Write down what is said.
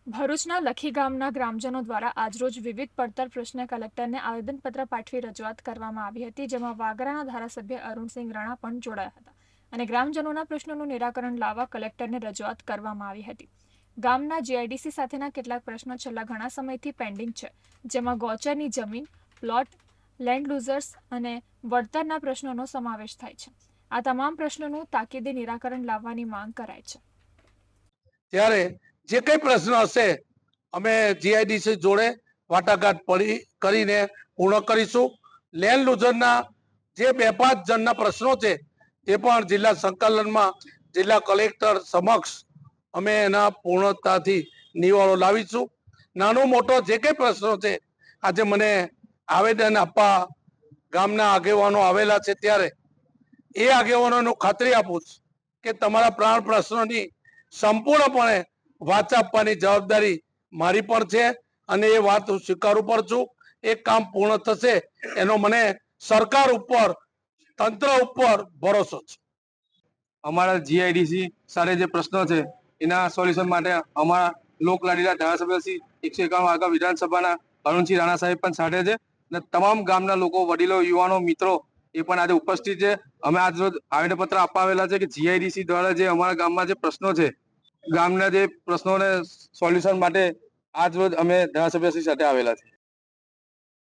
ભરૂચના લખી ગામના ગ્રામજનો દ્વારા આજરોજ વિવિધ પડતર પ્રશ્ને કલેક્ટરને આવેદનપત્ર પાઠવી રજૂઆત કરવામાં આવી હતી, જેમાં વાગરાના ધારાસભ્ય અરુણસિંહ રાણા પણ જોડાયા હતા અને ગ્રામજનોના પ્રશ્નોનું નિરાકરણ લાવવા કલેક્ટરને રજૂઆત કરવામાં આવી હતી. ગામના જીઆઈડીસી સાથેના કેટલાક પ્રશ્નો છેલ્લા ઘણા સમયથી પેન્ડિંગ છે, જેમાં ગૌચરની જમીન, પ્લોટ, લેન્ડ લૂઝર્સ અને વળતરના પ્રશ્નોનો સમાવેશ થાય છે. આ તમામ પ્રશ્નોનું તાકીદે નિરાકરણ લાવવાની માંગ કરાય છે. ત્યારે જે કઈ પ્રશ્ન હશે અમે જીઆઈડીસી જોડે વાટાઘાટ કરીને પૂર્ણ કરીશું. લેન્ડ લૂઝરના જે 2-5 જણના પ્રશ્નો છે એ પણ જિલ્લા સંકલનમાં જિલ્લા કલેક્ટર સમક્ષ અમે એના પૂર્ણતાથી નિવાળો લાવીશું. નાનો મોટો જે કઈ પ્રશ્નો છે આજે મને આવેદન આપવા ગામના આગેવાનો આવેલા છે, ત્યારે એ આગેવાનોને ખાતરી આપું છું કે તમારા પ્રાણ પ્રશ્નોની સંપૂર્ણપણે વાત આપવાની જવાબદારી મારી પણ છે અને એ વાત હું સ્વીકારું પણ છું. એ કામ પૂર્ણ થશે એનો મને સરકાર ઉપર, તંત્ર ઉપર ભરોસો છે. અમારા જીઆઈડીસી સાથે જે પ્રશ્નો છે એના સોલ્યુશન માટે અમારા લોકલાડીલા ધારાસભ્ય શ્રી 151 વાઘા વિધાનસભાના અરુણસિંહ રાણા સાહેબ પણ સાથે છે અને તમામ ગામના લોકો, વડીલો, યુવાનો, મિત્રો એ પણ આજે ઉપસ્થિત છે. અમે આજ રોજ આવેદનપત્ર આપવા આવેલા છે કે જીઆઈડીસી દ્વારા જે અમારા ગામમાં જે પ્રશ્નો છે, ગામના જે પ્રશ્નોને સોલ્યુશન માટે આજ રોજ અમે ધારાસભ્યશ્રી સાથે આવેલા છે.